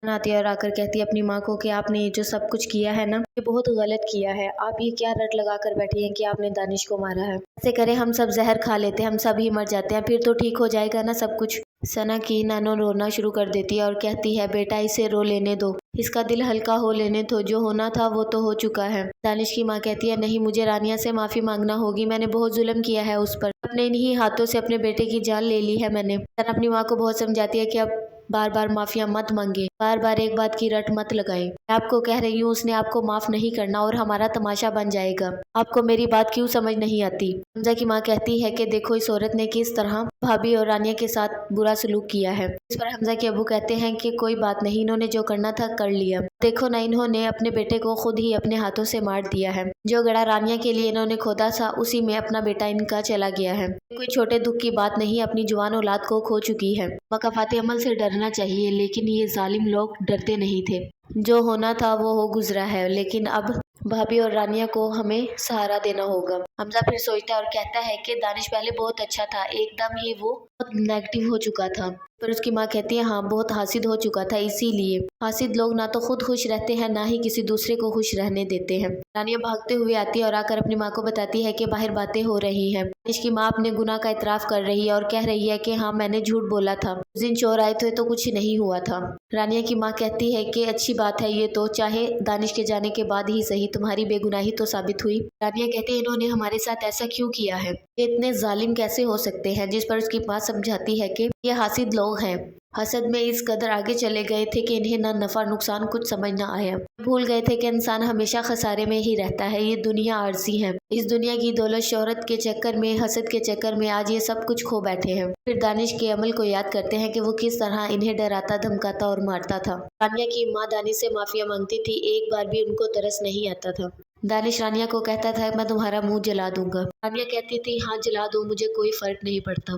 आती है और आकर कहती है अपनी माँ को कि आपने ये जो सब कुछ किया है ना, ये बहुत गलत किया है। आप ये क्या रट लगा कर बैठी हैं कि आपने दानिश को मारा है। ऐसे करें हम सब जहर खा लेते हैं, हम सब ही मर जाते हैं, फिर तो ठीक हो जाएगा ना सब कुछ। सना की नानो रोना शुरू कर देती है और कहती है बेटा इसे रो लेने दो, इसका दिल हल्का हो लेने दो, जो होना था वो तो हो चुका है। दानिश की माँ कहती है नहीं, मुझे रानिया से माफी मांगना होगी, मैंने बहुत जुल्म किया है उस पर, अपने इन्हीं हाथों से अपने बेटे की जान ले ली है मैंने। सना अपनी माँ को बहुत समझाती है कि अब बार बार माफिया मत मांगे, बार बार एक बात की रट मत लगाए। मैं आपको कह रही हूँ उसने आपको माफ नहीं करना और हमारा तमाशा बन जाएगा। आपको मेरी बात क्यों समझ नहीं आती। हमजा की माँ कहती है कि देखो इस औरत ने किस तरह भाभी और रानिया के साथ बुरा सलूक किया है। इस पर हमजा के अबू कहते हैं कि कोई बात नहीं, इन्होंने जो करना था कर लिया। देखो ना, इन्होंने अपने बेटे को खुद ही अपने हाथों से मार दिया है। जो गड़ा रानिया के लिए इन्होंने खोदा था उसी में अपना बेटा इनका चला गया है। कोई छोटे दुख की बात नहीं, अपनी जवान औलाद को खो चुकी है। मकाफाते अमल से डरना चाहिए, लेकिन ये जालिम लोग डरते नहीं थे। जो होना था वो हो गुजरा है, लेकिन अब भाभी और रानिया को हमें सहारा देना होगा। हमजा फिर सोचता है और कहता है कि दानिश पहले बहुत अच्छा था, एकदम ही वो बहुत नेगेटिव हो चुका था। पर उसकी माँ कहती है हाँ बहुत हासिद हो चुका था, इसीलिए हासिद लोग ना तो खुद खुश रहते हैं ना ही किसी दूसरे को खुश रहने देते हैं। रानिया भागते हुए आती है और आकर अपनी माँ को बताती है कि बाहर बातें हो रही हैं। दानिश की माँ अपने गुनाह का इतराफ कर रही है और कह रही है कि हाँ मैंने झूठ बोला था, उस दिन चोर आए थे तो कुछ नहीं हुआ था। रानिया की माँ कहती है कि अच्छी बात है ये तो, चाहे दानिश के जाने के बाद ही सही तुम्हारी बेगुनाही तो साबित हुई। रानिया कहती है इन्होंने हमारे साथ ऐसा क्यों किया है, ये इतने जालिम कैसे हो सकते हैं। जिस पर उसकी माँ समझाती है कि ये हासिद लोग हैं, हसद में इस कदर आगे चले गए थे कि इन्हें ना नफा नुकसान कुछ समझ ना आया। भूल गए थे कि इंसान हमेशा खसारे में ही रहता है, ये दुनिया आरजी है। इस दुनिया की दौलत शोहरत के चक्कर में, हसद के चक्कर में आज ये सब कुछ खो बैठे हैं। फिर दानिश के अमल को याद करते हैं कि वो किस तरह इन्हें डराता धमकाता और मारता था। रानिया की माँ दानिश से माफिया मांगती थी, एक बार भी उनको तरस नहीं आता था। दानिश रानिया को कहता था मैं तुम्हारा मुंह जला दूंगा। रानिया कहती थी हाँ जला दो, मुझे कोई फर्क नहीं पड़ता।